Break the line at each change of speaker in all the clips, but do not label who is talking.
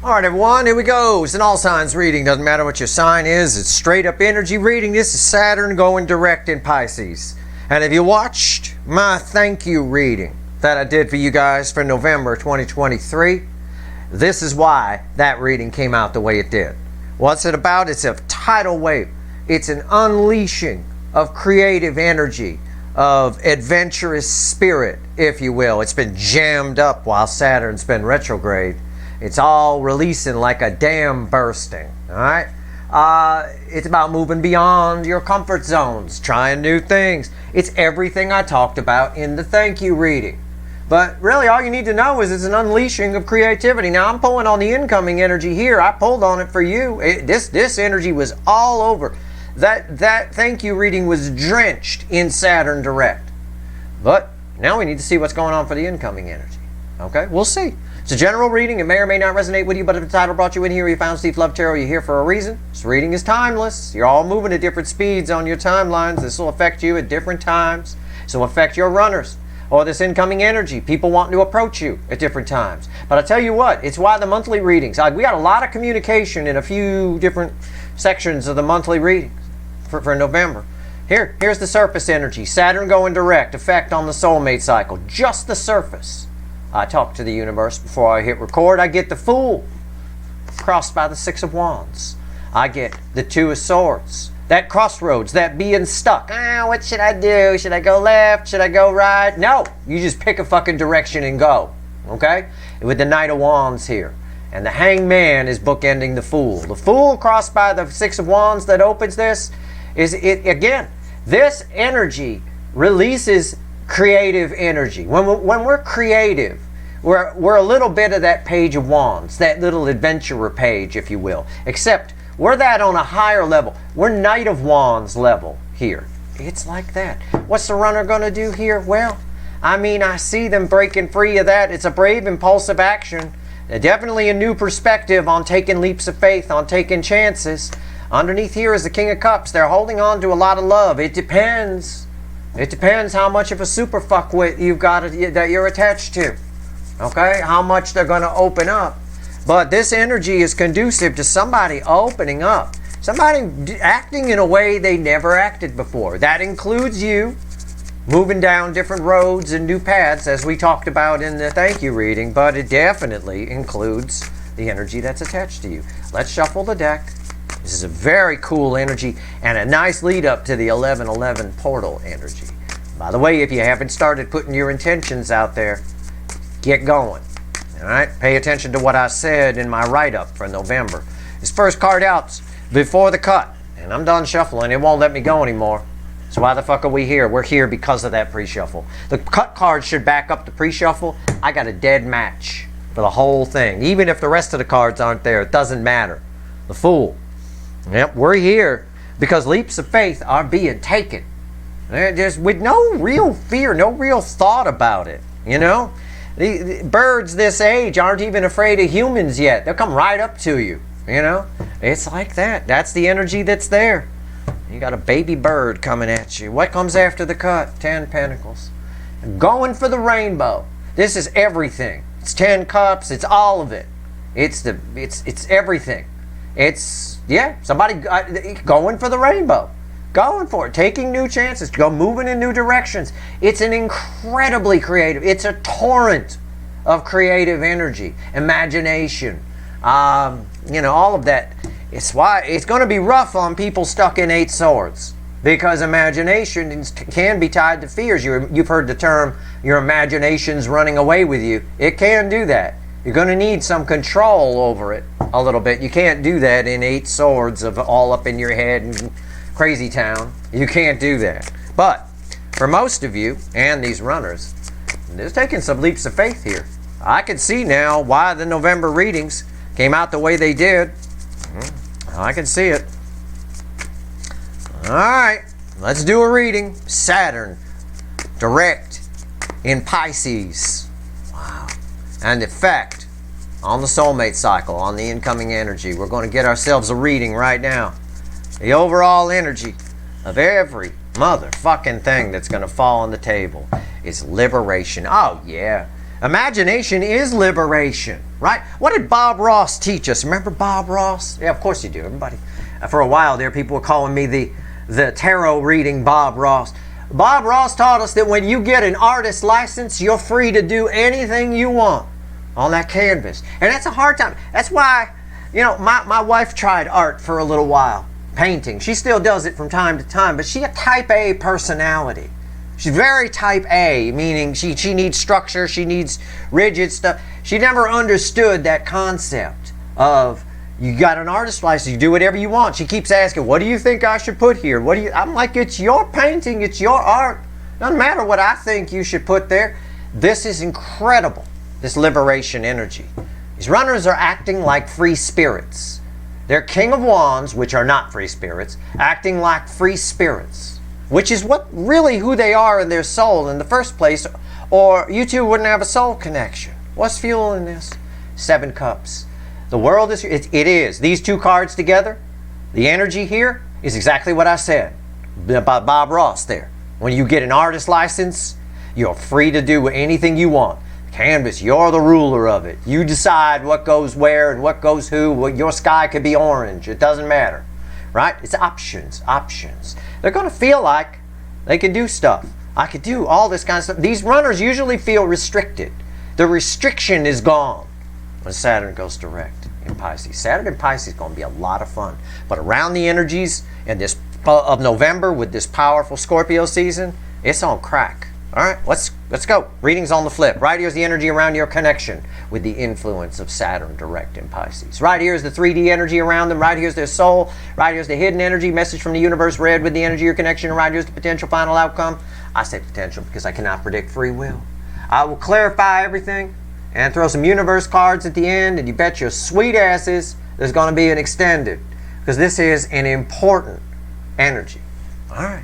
Alright everyone, here we go. It's an all signs reading. Doesn't matter what your sign is. It's straight up energy reading. This is Saturn going direct in Pisces. And if you watched my thank you reading that I did for you guys for November 2023, this is why that reading came out the way it did. What's it about? It's a tidal wave. It's an unleashing of creative energy, of adventurous spirit, if you will. It's been jammed up while Saturn's been retrograde. It's all releasing like a dam bursting, all right? It's about moving beyond your comfort zones, trying new things. It's everything I talked about in the thank you reading. But really all you need to know is it's an unleashing of creativity. Now I'm pulling on the incoming energy here. I pulled on it for you. This energy was all over. That thank you reading was drenched in Saturn Direct. But now we need to see what's going on for the incoming energy. Okay, we'll see. It's a general reading. It may or may not resonate with you, but if the title brought you in here, you found Steve Love Tarot, you're here for a reason. This reading is timeless. You're all moving at different speeds on your timelines. This will affect you at different times. This will affect your runners or this incoming energy. People wanting to approach you at different times. But I tell you what, it's why the monthly readings. We got a lot of communication in a few different sections of the monthly readings for November. Here's the surface energy. Saturn going direct, effect on the soulmate cycle. Just the surface. I talk to the universe before I hit record. I get the Fool, crossed by the Six of Wands. I get the Two of Swords. That crossroads, that being stuck. What should I do? Should I go left? Should I go right? No, you just pick a fucking direction and go, okay? With the Knight of Wands here. And the Hangman is bookending the Fool. The Fool crossed by the Six of Wands that opens this is, again, this energy releases creative energy. When we're creative, we're a little bit of that Page of Wands, that little adventurer page, if you will. Except we're that on a higher level. We're Knight of Wands level here. It's like that. What's the runner going to do here? Well, I mean, I see them breaking free of that. It's a brave, impulsive action. Definitely a new perspective on taking leaps of faith, on taking chances. Underneath here is the King of Cups. They're holding on to a lot of love. It depends. It depends how much of a super fuckwit you've got that you're attached to. Okay? How much they're going to open up. But this energy is conducive to somebody opening up. Somebody acting in a way they never acted before. That includes you moving down different roads and new paths as we talked about in the thank you reading. But it definitely includes the energy that's attached to you. Let's shuffle the deck. This is a very cool energy and a nice lead up to the 1111 portal energy. By the way, if you haven't started putting your intentions out there, get going. All right? Pay attention to what I said in my write-up for November. This first card out's before the cut. And I'm done shuffling. It won't let me go anymore. So why the fuck are we here? We're here because of that pre-shuffle. The cut card should back up the pre-shuffle. I got a dead match for the whole thing. Even if the rest of the cards aren't there, it doesn't matter. The Fool. Yep, we're here because leaps of faith are being taken. Just with no real fear, no real thought about it, you know? The birds this age aren't even afraid of humans yet. They'll come right up to you, you know? It's like that. That's the energy that's there. You got a baby bird coming at you. What comes after the cut? 10 Pentacles. Going for the rainbow. This is everything. It's 10 Cups. It's all of it. It's everything. It's, yeah, somebody going for the rainbow. Going for it. Taking new chances. Moving in new directions. It's an incredibly creative. It's a torrent of creative energy. Imagination. You know, all of that. It's why it's going to be rough on people stuck in 8 swords. Because imagination can be tied to fears. You've heard the term, your imagination's running away with you. It can do that. You're going to need some control over it a little bit. You can't do that in 8 swords of all up in your head and crazy town. You can't do that. But for most of you and these runners, they're taking some leaps of faith here. I can see now why the November readings came out the way they did. I can see it. All right, let's do a reading. Saturn direct in Pisces. Wow. And effect on the soulmate cycle, on the incoming energy. We're going to get ourselves a reading right now. The overall energy of every motherfucking thing that's going to fall on the table is liberation. Oh, yeah. Imagination is liberation, right? What did Bob Ross teach us? Remember Bob Ross? Yeah, of course you do. Everybody. For a while there, people were calling me the tarot reading Bob Ross. Bob Ross taught us that when you get an artist license, you're free to do anything you want on that canvas. And that's a hard time. That's why, you know, my wife tried art for a little while, painting. She still does it from time to time, but she a type A personality. She's very type A, meaning she needs structure, she needs rigid stuff. She never understood that concept of you got an artist license, you do whatever you want. She keeps asking, what do you think I should put here? I'm like, it's your painting, it's your art. Doesn't matter what I think you should put there. This is incredible, this liberation energy. These runners are acting like free spirits. They're King of Wands, which are not free spirits, acting like free spirits, which is what really who they are in their soul in the first place, or you two wouldn't have a soul connection. What's fueling this? 7 cups. The world is, it is. These 2 cards together, the energy here is exactly what I said about Bob Ross there. When you get an artist license, you're free to do anything you want. Canvas, you're the ruler of it. You decide what goes where and what goes who. Well, your sky could be orange. It doesn't matter. Right? It's options, options. They're going to feel like they can do stuff. I could do all this kind of stuff. These runners usually feel restricted. The restriction is gone when Saturn goes direct in Pisces. Saturn in Pisces is going to be a lot of fun. But around the energies in this of November with this powerful Scorpio season, it's on crack. All right, let's go. Readings on the flip. Right here's the energy around your connection with the influence of Saturn direct in Pisces. Right here's the 3D energy around them. Right here's their soul. Right here's the hidden energy, message from the universe, read with the energy of your connection. And right here's the potential final outcome. I say potential because I cannot predict free will. I will clarify everything and throw some universe cards at the end, and you bet your sweet asses there's going to be an extended, because this is an important energy. All right,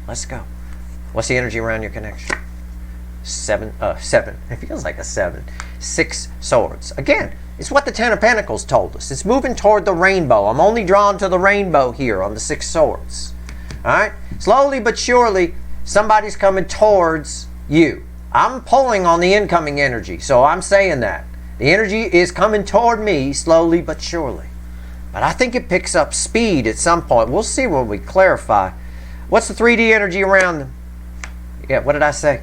let's go. What's the energy around your connection? 7. It feels like a 7. 6 swords. Again, it's what the 10 of Pentacles told us. It's moving toward the rainbow. I'm only drawn to the rainbow here on the 6 swords. All right? Slowly but surely, somebody's coming towards you. I'm pulling on the incoming energy, so I'm saying that. The energy is coming toward me slowly but surely. But I think it picks up speed at some point. We'll see when we clarify. What's the 3D energy around them? Yeah, what did I say?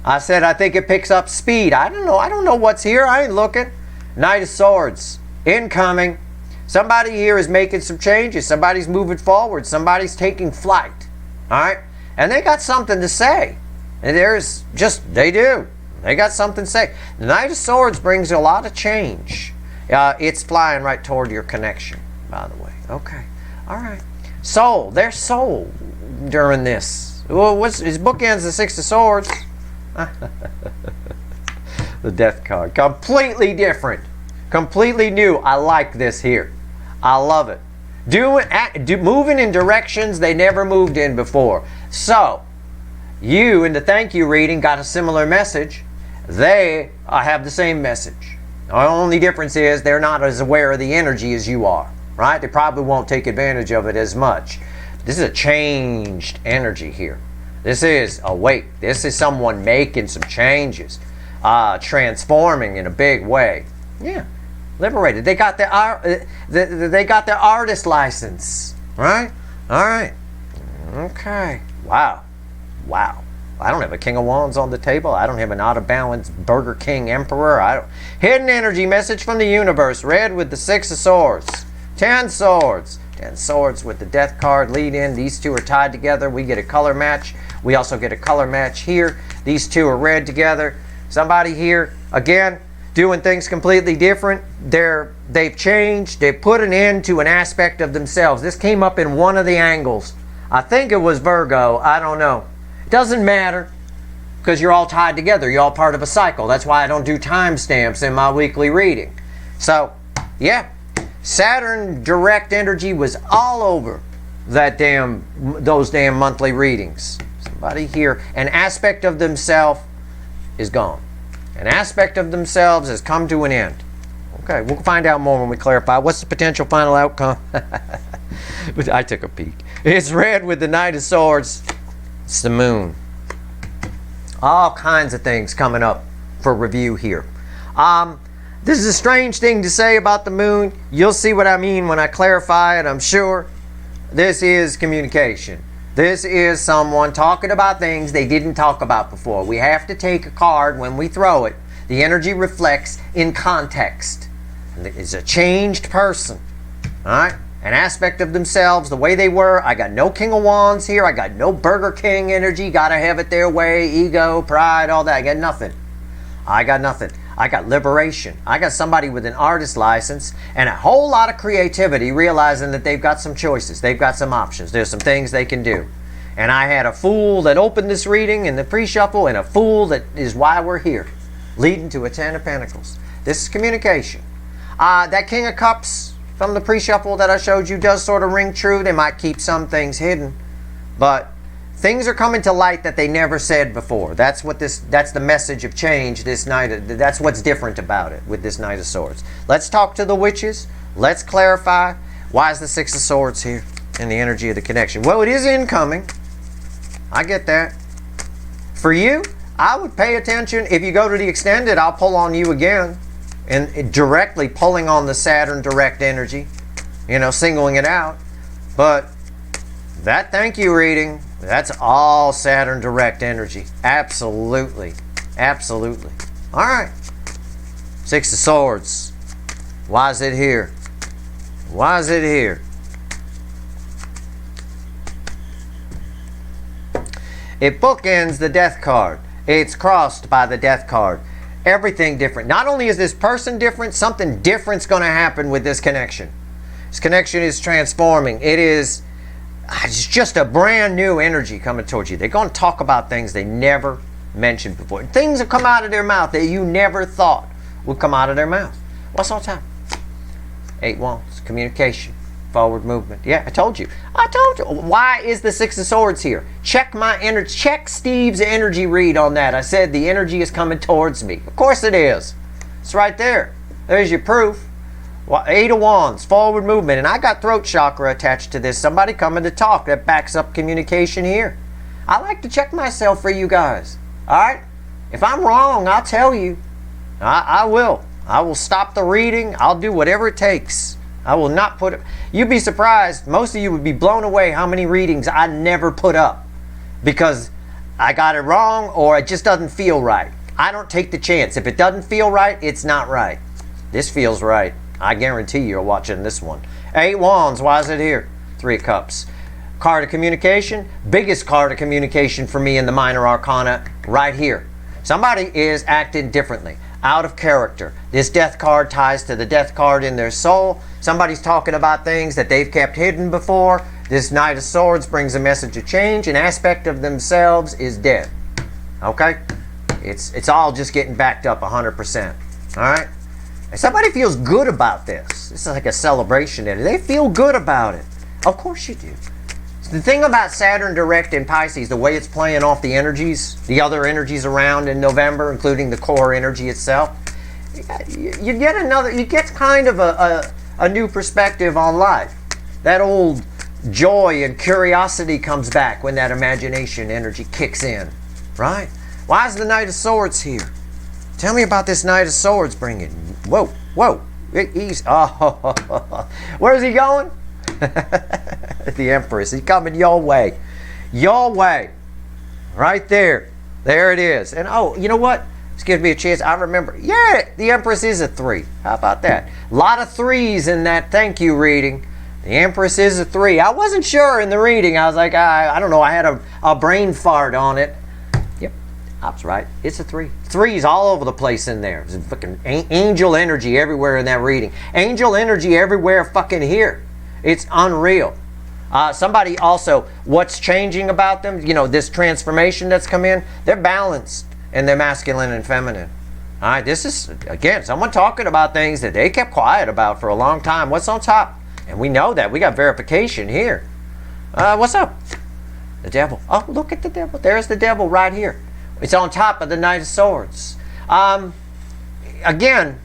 I said I think it picks up speed. I don't know. I don't know what's here. I ain't looking. Knight of Swords. Incoming. Somebody here is making some changes. Somebody's moving forward. Somebody's taking flight. All right? And they got something to say. And they do. They got something to say. The Knight of Swords brings a lot of change. It's flying right toward your connection, by the way. Okay. All right. Soul. Their soul during this. Well, his bookends the 6 of Swords. The Death card. Completely different. Completely new. I like this here. I love it. Moving in directions they never moved in before. So, you in the thank you reading got a similar message. They have the same message. The only difference is they're not as aware of the energy as you are. Right? They probably won't take advantage of it as much. This is a changed energy here. This is awake. This is someone making some changes, transforming in a big way. Yeah, liberated. They got their artist license, right? All right. Okay. Wow. I don't have a King of Wands on the table. I don't have an out of balance Burger King Emperor. Hidden energy message from the universe. Read with the 6 of Swords. 10 swords. 10 swords with the Death card lead in. These two are tied together. We get a color match. We also get a color match here. These two are read together. Somebody here, again, doing things completely different. They've changed. They put an end to an aspect of themselves. This came up in one of the angles. I think it was Virgo. I don't know. It doesn't matter because you're all tied together. You're all part of a cycle. That's why I don't do timestamps in my weekly reading. So, yeah. Saturn direct energy was all over those damn monthly readings. Somebody here, an aspect of themselves is gone. An aspect of themselves has come to an end. Okay, we'll find out more when we clarify. What's the potential final outcome? I took a peek. It's read with the Knight of Swords. It's the moon. All kinds of things coming up for review here. This is a strange thing to say about the moon. You'll see what I mean when I clarify it, I'm sure. This is communication. This is someone talking about things they didn't talk about before. We have to take a card when we throw it. The energy reflects in context. It's a changed person. All right? An aspect of themselves, the way they were. I got no King of Wands here. I got no Burger King energy. Gotta have it their way. Ego, pride, all that. I got nothing. I got nothing. I got liberation. I got somebody with an artist license and a whole lot of creativity, realizing that they've got some choices. They've got some options. There's some things they can do. And I had a Fool that opened this reading in the pre-shuffle and a Fool that is why we're here, leading to a Ten of Pentacles. This is communication. That King of Cups from the pre-shuffle that I showed you does sort of ring true. They might keep some things hidden, but things are coming to light that they never said before. That's the message of change this night. That's what's different about it with this Knight of Swords. Let's talk to the witches. Let's clarify. Why is the Six of Swords here in the energy of the connection? Well, it is incoming. I get that. For you, I would pay attention. If you go to the extended, I'll pull on you again. And directly pulling on the Saturn direct energy. You know, singling it out. But that thank you reading, that's all Saturn direct energy. Absolutely. Absolutely. All right. Six of Swords. Why is it here? Why is it here? It bookends the Death card. It's crossed by the Death card. Everything different. Not only is this person different, something different's going to happen with this connection. This connection is transforming. It's just a brand new energy coming towards you. They're going to talk about things they never mentioned before. Things that come out of their mouth that you never thought would come out of their mouth. What's on top? 8 Wands. Communication. Forward movement. Yeah, I told you. I told you. Why is the Six of Swords here? Check my energy. Check Steve's energy read on that. I said the energy is coming towards me. Of course it is. It's right there. There's your proof. 8 of Wands. Forward movement. And I got throat chakra attached to this. Somebody coming to talk. That backs up communication here. I like to check myself for you guys. Alright? If I'm wrong, I'll tell you. I will. I will stop the reading. I'll do whatever it takes. I will not put it. You'd be surprised. Most of you would be blown away how many readings I never put up because I got it wrong or it just doesn't feel right. I don't take the chance. If it doesn't feel right, it's not right. This feels right. I guarantee you're watching this one. 8 Wands. Why is it here? 3 of Cups. Card of communication. Biggest card of communication for me in the minor arcana right here. Somebody is acting differently. Out of character. This Death card ties to the Death card in their soul. Somebody's talking about things that they've kept hidden before. This Knight of Swords brings a message of change. An aspect of themselves is dead. Okay? It's all just getting backed up 100%. Alright? And somebody feels good about this. This is like a celebration. They feel good about it. Of course you do. The thing about Saturn direct in Pisces, the way it's playing off the energies, the other energies around in November, including the core energy itself, you get kind of a new perspective on life. That old joy and curiosity comes back when that imagination energy kicks in, right? Why is the Knight of Swords here? Tell me about this Knight of Swords bringing. Whoa. Where's he going? The Empress. He's coming your way. Your way. Right there. There it is. And oh, you know what? This gives me a chance. I remember. Yeah, the Empress is a 3. How about that? A lot of 3s in that thank you reading. The Empress is a 3. I wasn't sure in the reading. I was like, I don't know. I had a brain fart on it. Yep. I was right. It's a 3. 3s all over the place in there. There's fucking angel energy everywhere in that reading. Angel energy everywhere fucking here. It's unreal. Somebody also, what's changing about them? You know, this transformation that's come in, they're balanced in their masculine and feminine. All right, this is, again, someone talking about things that they kept quiet about for a long time. What's on top? And we know that. We got verification here. What's up? The Devil. Oh, look at the Devil. There's the Devil right here. It's on top of the Knight of Swords. Again,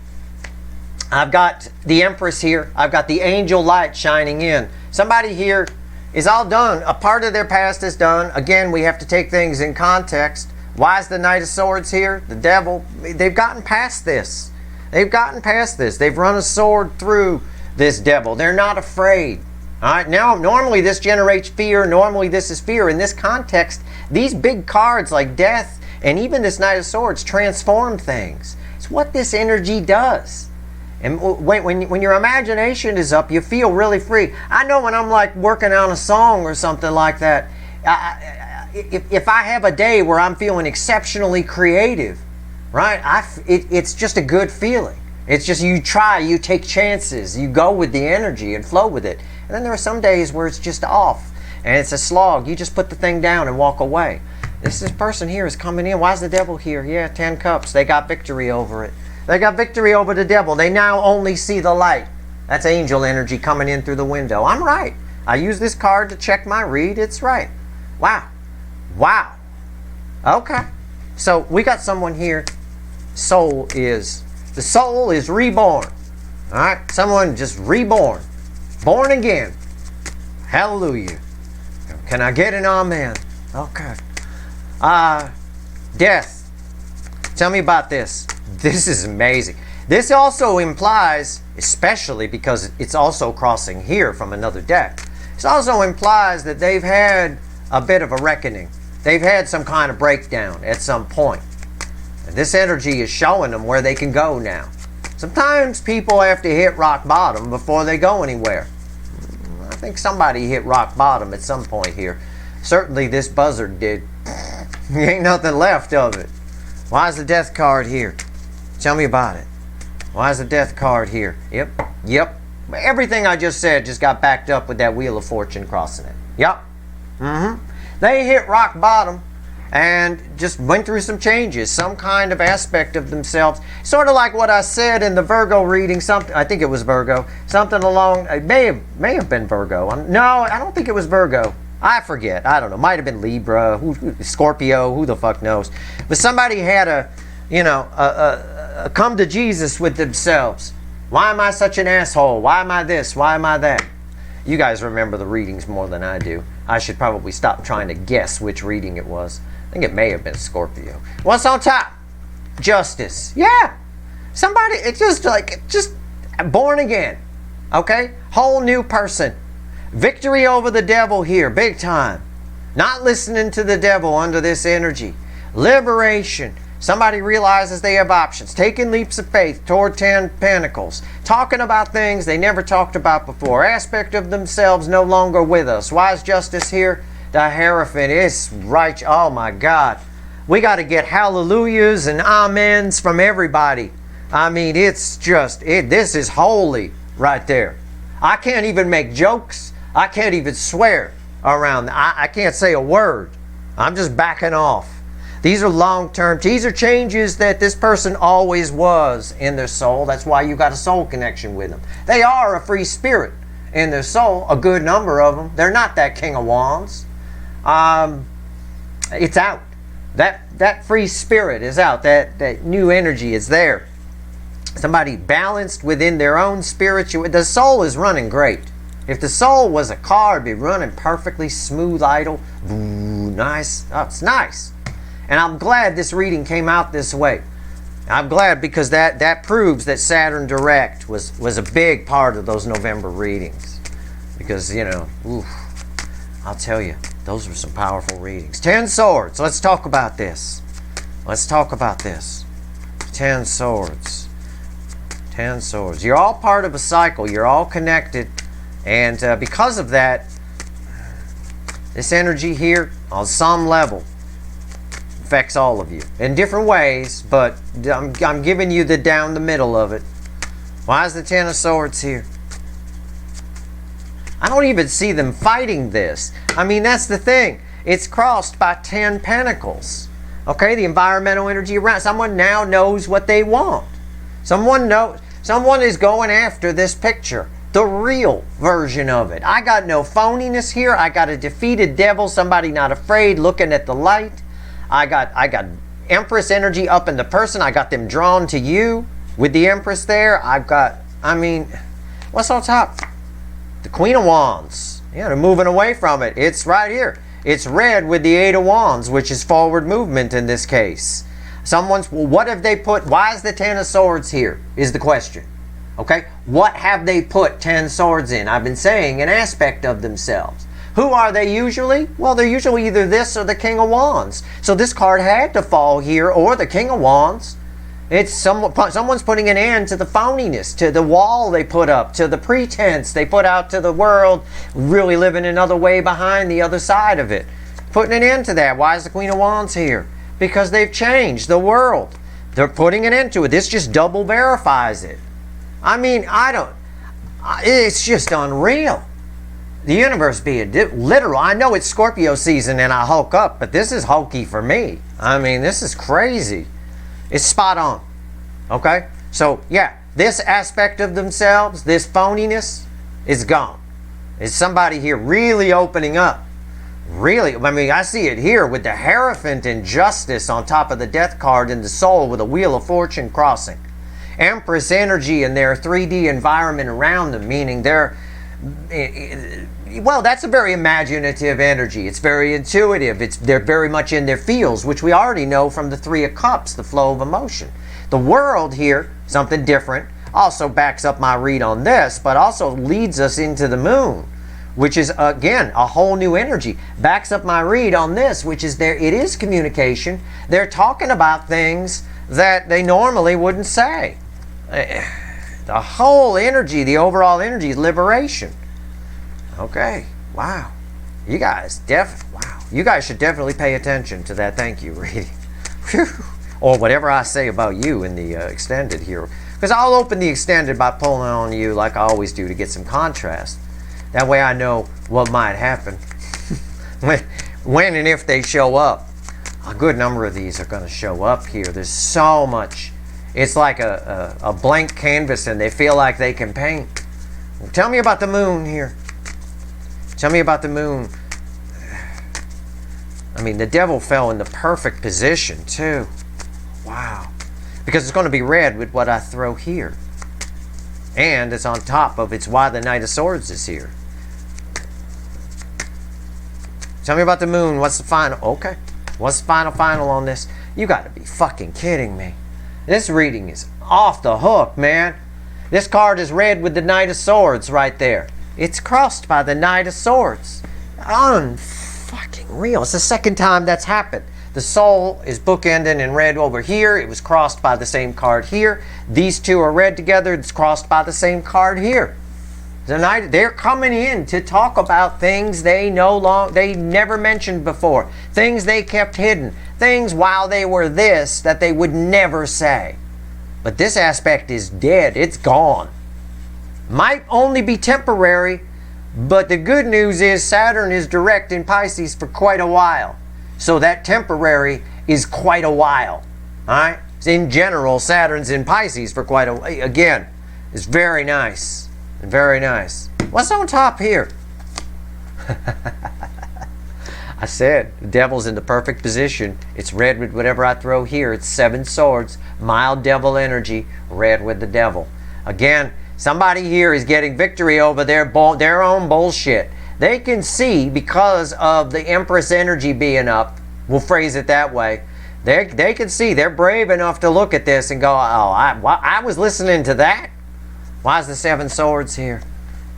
I've got the Empress here. I've got the angel light shining in. Somebody here is all done. A part of their past is done. Again, we have to take things in context. Why is the Knight of Swords here? The devil, they've gotten past this. They've gotten past this. They've run a sword through this devil. They're not afraid. All right, now normally this generates fear. Normally this is fear. In this context, these big cards like death and even this Knight of Swords transform things. It's what this energy does. And when your imagination is up, you feel really free. I know when I'm like working on a song or something like that, if I have a day where I'm feeling exceptionally creative, right? It's just a good feeling. It's just you try, you take chances, you go with the energy and flow with it. And then there are some days where it's just off and it's a slog. You just put the thing down and walk away. This person here is coming in. Why is the devil here? Yeah, 10 cups. They got victory over it. They got victory over the devil. They now only see the light. That's angel energy coming in through the window. I'm right. I use this card to check my read. It's right. Wow. Wow. Okay. So we got someone here. The soul is reborn. All right. Someone just reborn. Born again. Hallelujah. Can I get an amen? Okay. Death. Tell me about this. This is amazing. This also implies, especially because it's also crossing here from another deck, this also implies that they've had a bit of a reckoning. They've had some kind of breakdown at some point. And this energy is showing them where they can go now. Sometimes people have to hit rock bottom before they go anywhere. I think somebody hit rock bottom at some point here. Certainly this buzzard did. Ain't nothing left of it. Why is the death card here? Tell me about it. Why is the death card here? Yep. Everything I just said just got backed up with that Wheel of Fortune crossing it. Yep. They hit rock bottom and just went through some changes, some kind of aspect of themselves. Sort of like what I said in the Virgo reading, I think it was Virgo, something along, it may have been Virgo. No, I don't think it was Virgo. I forget. I don't know. Might have been Libra, Scorpio, who the fuck knows. But somebody had a come to Jesus with themselves. Why am I such an asshole? Why am I this? Why am I that? You guys remember the readings more than I do. I should probably stop trying to guess which reading it was. I think it may have been Scorpio. What's on top? Justice. Yeah. Somebody, it's just born again. Okay? Whole new person. Victory over the devil here, big time. Not listening to the devil under this energy. Liberation. Somebody realizes they have options. Taking leaps of faith toward 10 Pentacles. Talking about things they never talked about before. Aspect of themselves no longer with us. Why is Justice here? The Hierophant is right. Oh my God. We got to get hallelujahs and amens from everybody. I mean, it's just, this is holy right there. I can't even make jokes. I can't even swear around. I can't say a word. I'm just backing off. These are long-term. These are changes that this person always was in their soul. That's why you got a soul connection with them. They are a free spirit in their soul. A good number of them. They're not that King of Wands. It's out. That free spirit is out. That new energy is there. Somebody balanced within their own spiritual. The soul is running great. If the soul was a car, it'd be running perfectly smooth, idle. Ooh, nice. Oh, it's nice. And I'm glad this reading came out this way. I'm glad because that proves that Saturn Direct was a big part of those November readings. Because, I'll tell you, those were some powerful readings. 10 Swords. Let's talk about this. 10 Swords. 10 Swords. You're all part of a cycle. You're all connected. And because of that, this energy here, on some level, affects all of you. In different ways, but I'm giving you the down the middle of it. Why is the 10 of Swords here? I don't even see them fighting this. I mean, that's the thing. It's crossed by 10 Pentacles. Okay, the environmental energy around. Someone now knows what they want. Someone is going after this picture. The real version of it. I got no phoniness here. I got a defeated devil, somebody not afraid, looking at the light. I got Empress energy up in the person. I got them drawn to you with the Empress there. What's on top? The Queen of Wands. Yeah, they're moving away from it. It's right here. It's red with the Eight of Wands, which is forward movement in this case. Someone's, well, what have they put? Why is the Ten of Swords here? Is the question. Okay? What have they put 10 swords in? I've been saying an aspect of themselves. Who are they usually? Well, they're usually either this or the King of Wands. So this card had to fall here, or the King of Wands. It's someone's putting an end to the phoniness, to the wall they put up, to the pretense they put out to the world, really living another way behind the other side of it. Putting an end to that. Why is the Queen of Wands here? Because they've changed the world. They're putting an end to it. This just double verifies it. I mean, it's just unreal. The universe being literal. I know it's Scorpio season and I hulk up, but this is hokey for me. I mean, this is crazy. It's spot on. Okay? So, yeah, this aspect of themselves, this phoniness, is gone. Is somebody here really opening up? Really? I mean, I see it here with the Hierophant and Justice on top of the Death card in the Soul with a Wheel of Fortune crossing. Empress energy in their 3D environment around them, meaning they're... Well, that's a very imaginative energy. It's very intuitive. They're very much in their feels, which we already know from the Three of Cups, the flow of emotion. The World here, something different, also backs up my read on this, but also leads us into the Moon, which is, again, a whole new energy. Backs up my read on this, which is it is communication. They're talking about things that they normally wouldn't say. The whole energy, the overall energy is liberation. Okay, wow. You guys should definitely pay attention to that thank you reading. Or whatever I say about you in the extended here. Because I'll open the extended by pulling on you like I always do to get some contrast. That way I know what might happen. when and if they show up. A good number of these are going to show up here. There's so much. It's like a blank canvas and they feel like they can paint. Tell me about the Moon here. Tell me about the Moon. I mean, the Devil fell in the perfect position, too. Wow. Because it's going to be red with what I throw here. And it's on top of it's why the Knight of Swords is here. Tell me about the Moon. What's the final? Okay. What's the final on this? You got to be fucking kidding me. This reading is off the hook, man. This card is red with the Knight of Swords right there. It's crossed by the Knight of Swords. Unfucking real. It's the second time that's happened. The Soul is bookended in red over here. It was crossed by the same card here. These two are red together. It's crossed by the same card here. They're coming in to talk about things they never mentioned before. Things they kept hidden. Things while they were this that they would never say. But this aspect is dead. It's gone. Might only be temporary, but the good news is Saturn is direct in Pisces for quite a while. So that temporary is quite a while. Alright? In general, Saturn's in Pisces for quite a while. Again, it's very nice. Very nice. What's on top here? I said, the Devil's in the perfect position. It's red with whatever I throw here. It's 7 swords. Mild Devil energy. Red with the Devil. Again, somebody here is getting victory over their own bullshit. They can see, because of the Empress energy being up, we'll phrase it that way, they can see, they're brave enough to look at this and go, oh, I was listening to that? Why is the 7 swords here?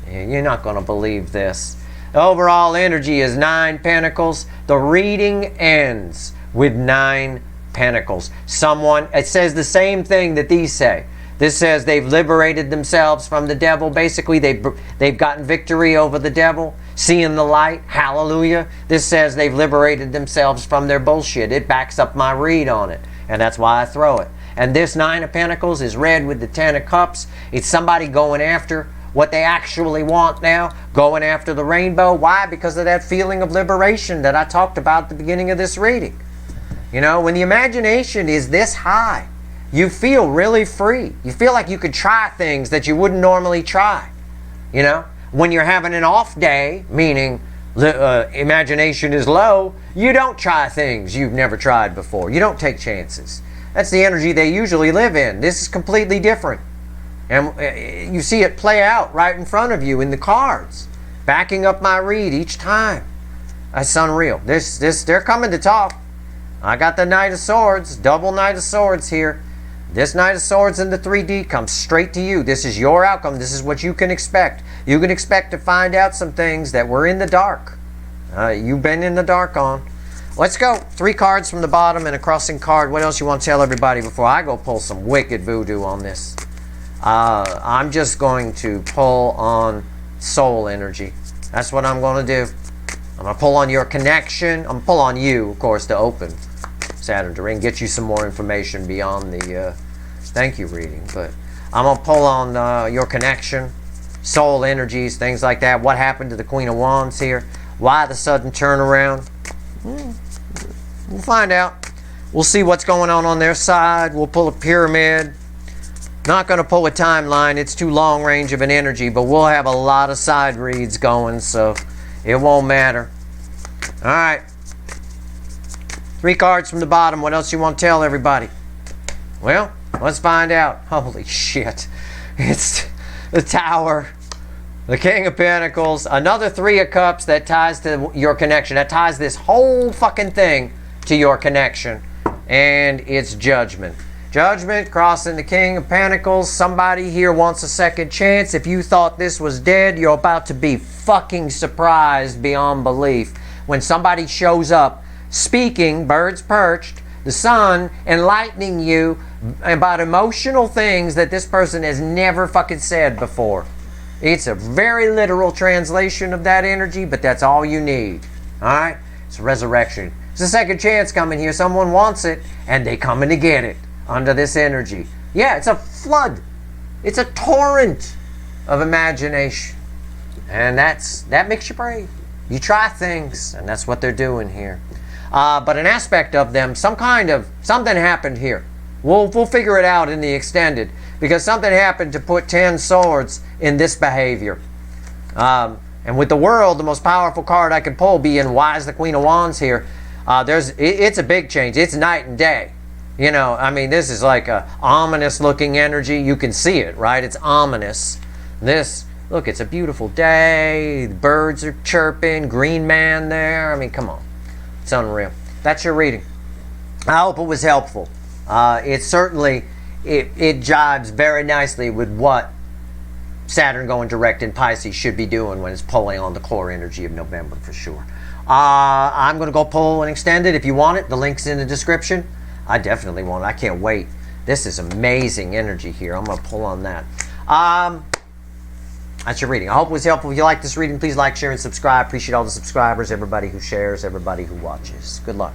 Yeah, you're not going to believe this. The overall energy is 9 pentacles. The reading ends with 9 pentacles. It says the same thing that these say. This says they've liberated themselves from the devil. Basically, they've gotten victory over the devil, seeing the light. Hallelujah. This says they've liberated themselves from their bullshit. It backs up my read on it, and that's why I throw it. And this 9 of Pentacles is red with the 10 of Cups. It's somebody going after what they actually want now, going after the rainbow. Why? Because of that feeling of liberation that I talked about at the beginning of this reading. You know, when the imagination is this high, you feel really free. You feel like you could try things that you wouldn't normally try. You know, when you're having an off day, meaning the imagination is low, you don't try things you've never tried before. You don't take chances. That's the energy they usually live in. This is completely different. And you see it play out right in front of you in the cards, backing up my read each time. That's unreal. They're coming to talk. I got the Knight of Swords, double Knight of Swords here. This Knight of Swords in the 3D comes straight to you. This is your outcome. This is what you can expect. You can expect to find out some things that were in the dark. You've been in the dark on. Let's go. 3 cards from the bottom and a crossing card. What else you want to tell everybody before I go pull some wicked voodoo on this? I'm just going to pull on soul energy. That's what I'm going to do. I'm going to pull on your connection. I'm going to pull on you, of course, to open Saturn Direct, get you some more information beyond the thank you reading. But I'm going to pull on your connection, soul energies, things like that. What happened to the Queen of Wands here? Why the sudden turnaround? We'll find out. We'll see what's going on their side. We'll pull a pyramid. Not going to pull a timeline. It's too long range of an energy, but we'll have a lot of side reads going, so it won't matter. All right. 3 cards from the bottom. What else you want to tell everybody? Well, let's find out. Holy shit. It's the Tower, the King of Pentacles, another 3 of Cups that ties to your connection. That ties this whole fucking thing to your connection. And it's Judgment. Judgment crossing the King of Pentacles. Somebody here wants a second chance. If you thought this was dead, you're about to be fucking surprised beyond belief when somebody shows up speaking, birds perched, the sun enlightening you about emotional things that this person has never fucking said before. It's a very literal translation of that energy, but that's all you need. Alright? It's resurrection. It's a second chance coming here. Someone wants it, and they coming to get it under this energy. Yeah, it's a flood. It's a torrent of imagination. And that makes you brave. You try things, and that's what they're doing here. But an aspect of them, something happened here. We'll figure it out in the extended, because something happened to put 10 swords in this behavior. And with the World, the most powerful card I can pull being Why is the Queen of Wands here, it's a big change. It's night and day. You know, I mean, this is like a ominous looking energy. You can see it, right? It's ominous. Look, it's a beautiful day. The birds are chirping. Green man there. I mean, come on. It's unreal. That's your reading. I hope it was helpful. It certainly, it jives very nicely with what Saturn going direct in Pisces should be doing when it's pulling on the core energy of November for sure. I'm going to go pull and extend it. If you want it, the link's in the description. I definitely want it. I can't wait. This is amazing energy here. I'm going to pull on that. That's your reading. I hope it was helpful. If you like this reading, please like, share, and subscribe. Appreciate all the subscribers, everybody who shares, everybody who watches. Good luck.